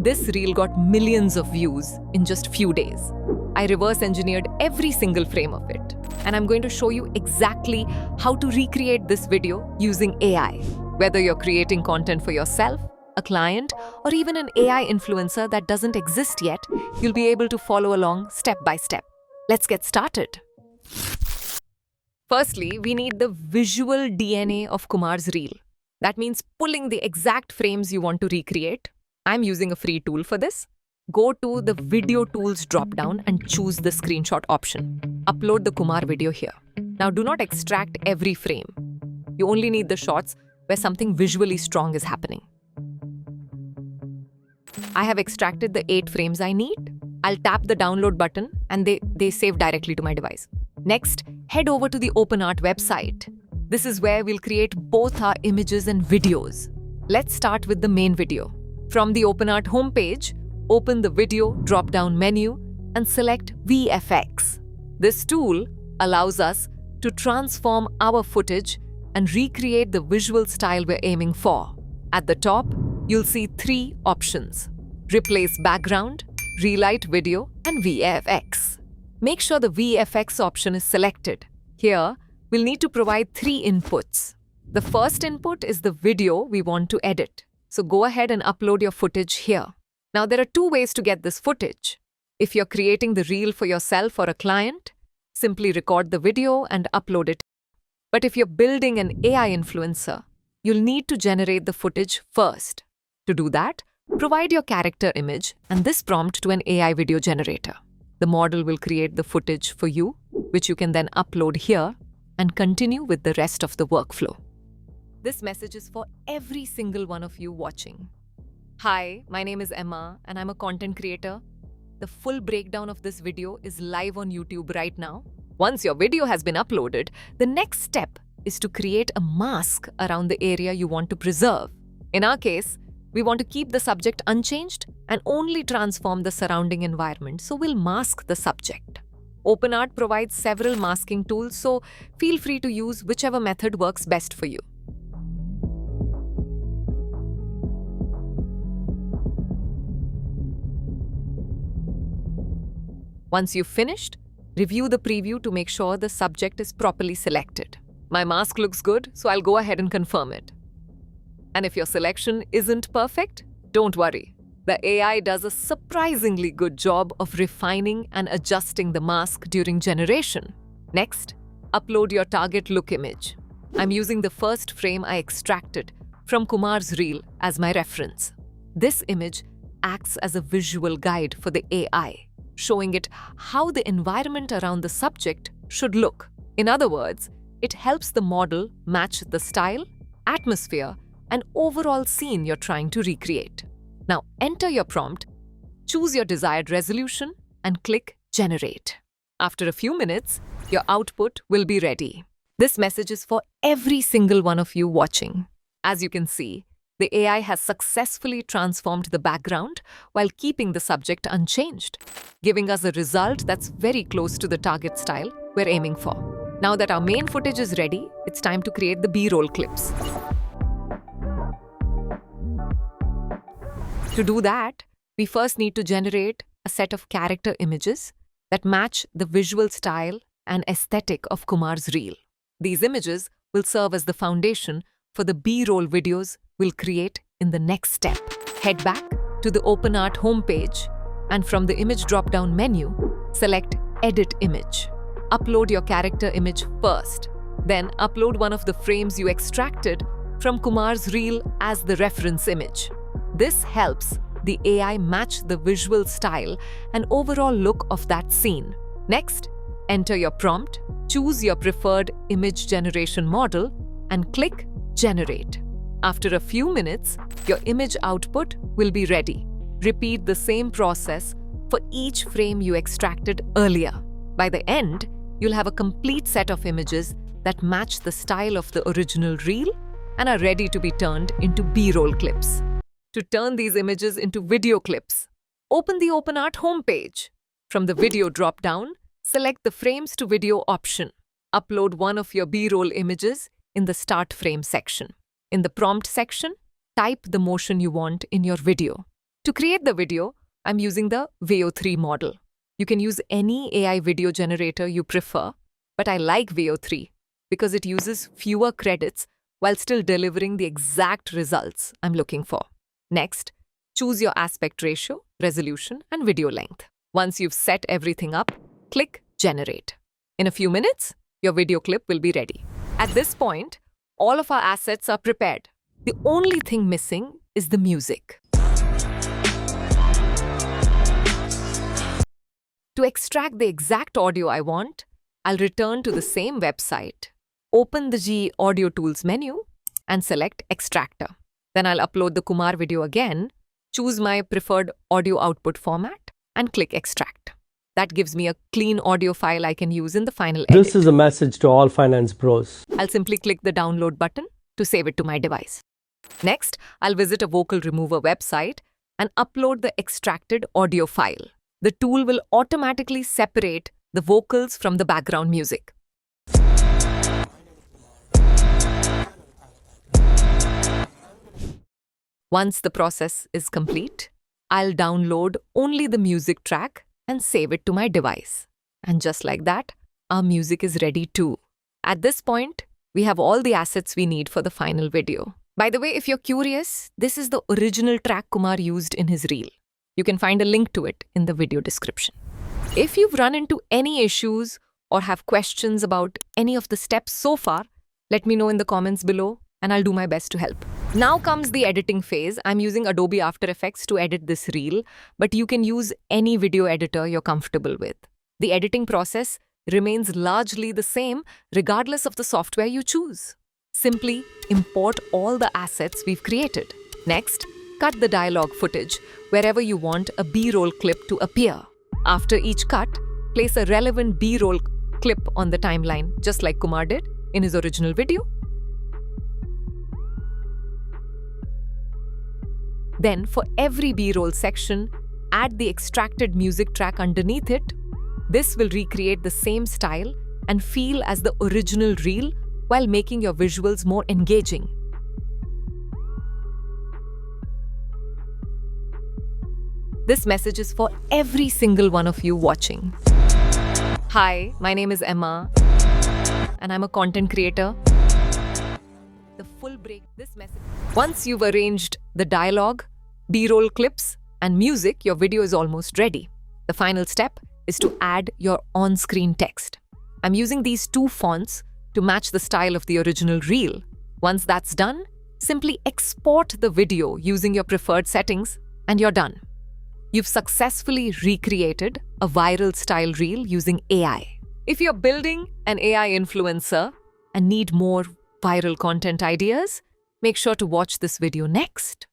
This reel got millions of views in just few days. I reverse engineered every single frame of it. And I'm going to show you exactly how to recreate this video using AI. Whether you're creating content for yourself, a client, or even an AI influencer that doesn't exist yet, you'll be able to follow along step by step. Let's get started. Firstly, we need the visual DNA of Kumar's reel. That means pulling the exact frames you want to recreate. I'm using a free tool for this. Go to the Video Tools drop-down and choose the screenshot option. Upload the Kumar video here. Now do not extract every frame. You only need the shots where something visually strong is happening. I have extracted the 8 frames I need. I'll tap the download button and they save directly to my device. Next, head over to the OpenArt website. This is where we'll create both our images and videos. Let's start with the main video. From the OpenArt homepage, open the Video drop-down menu and select VFX. This tool allows us to transform our footage and recreate the visual style we're aiming for. At the top, you'll see 3 options: Replace background, Relight video, and VFX. Make sure the VFX option is selected. Here, we'll need to provide 3 inputs. The first input is the video we want to edit. So go ahead and upload your footage here. Now there are 2 ways to get this footage. If you're creating the reel for yourself or a client, simply record the video and upload it. But if you're building an AI influencer, you'll need to generate the footage first. To do that, provide your character image and this prompt to an AI video generator. The model will create the footage for you, which you can then upload here and continue with the rest of the workflow. This message is for every single one of you watching. Hi, my name is Emma and I'm a content creator. The full breakdown of this video is live on YouTube right now. Once your video has been uploaded, the next step is to create a mask around the area you want to preserve. In our case, we want to keep the subject unchanged and only transform the surrounding environment, so we'll mask the subject. OpenArt provides several masking tools, so feel free to use whichever method works best for you. Once you've finished, review the preview to make sure the subject is properly selected. My mask looks good, so I'll go ahead and confirm it. And if your selection isn't perfect, don't worry. The AI does a surprisingly good job of refining and adjusting the mask during generation. Next, upload your target look image. I'm using the first frame I extracted from Kumar's reel as my reference. This image acts as a visual guide for the AI, showing it how the environment around the subject should look. In other words, it helps the model match the style, atmosphere, and overall scene you're trying to recreate. Now enter your prompt, choose your desired resolution, and click Generate. After a few minutes, your output will be ready. This message is for every single one of you watching. As you can see, the AI has successfully transformed the background while keeping the subject unchanged, giving us a result that's very close to the target style we're aiming for. Now that our main footage is ready, it's time to create the B-roll clips. To do that, we first need to generate a set of character images that match the visual style and aesthetic of Kumar's reel. These images will serve as the foundation for the B-roll videos we'll create in the next step. Head back to the OpenArt homepage and from the image drop-down menu, select Edit Image. Upload your character image first. Then upload one of the frames you extracted from Kumar's reel as the reference image. This helps the AI match the visual style and overall look of that scene. Next, enter your prompt, choose your preferred image generation model, and click Generate. After a few minutes, your image output will be ready. Repeat the same process for each frame you extracted earlier. By the end, you'll have a complete set of images that match the style of the original reel and are ready to be turned into B-roll clips. To turn these images into video clips, open the OpenArt homepage. From the Video drop-down, select the Frames to Video option. Upload one of your B-roll images in the Start Frame section. In the Prompt section, type the motion you want in your video. To create the video, I'm using the Veo 3 model. You can use any AI video generator you prefer, but I like Veo 3 because it uses fewer credits while still delivering the exact results I'm looking for. Next, choose your aspect ratio, resolution, and video length. Once you've set everything up, click Generate. In a few minutes, your video clip will be ready. At this point, all of our assets are prepared. The only thing missing is the music. To extract the exact audio I want, I'll return to the same website, open the GE Audio Tools menu, and select Extractor. Then I'll upload the Kumar video again, choose my preferred audio output format, and click Extract. That gives me a clean audio file I can use in the final edit. This is a message to all finance bros. I'll simply click the download button to save it to my device. Next, I'll visit a vocal remover website and upload the extracted audio file. The tool will automatically separate the vocals from the background music. Once the process is complete, I'll download only the music track and save it to my device. And just like that, our music is ready too. At this point, we have all the assets we need for the final video. By the way, if you're curious, this is the original track Kumar used in his reel. You can find a link to it in the video description. If you've run into any issues or have questions about any of the steps so far, let me know in the comments below and I'll do my best to help. Now comes the editing phase. I'm using Adobe After Effects to edit this reel, but you can use any video editor you're comfortable with. The editing process remains largely the same regardless of the software you choose. Simply import all the assets we've created. Next, cut the dialogue footage wherever you want a B-roll clip to appear. After each cut, place a relevant B-roll clip on the timeline, just like Kumar did in his original video. Then, for every B-roll section, add the extracted music track underneath it. This will recreate the same style and feel as the original reel while making your visuals more engaging. This message is for every single one of you watching. Hi, my name is Emma, and I'm a content creator. The full break, this message. Once you've arranged the dialogue, B-roll clips, and music, your video is almost ready. The final step is to add your on-screen text. I'm using these two fonts to match the style of the original reel. Once that's done, simply export the video using your preferred settings, and you're done. You've successfully recreated a viral style reel using AI. If you're building an AI influencer and need more viral content ideas, make sure to watch this video next.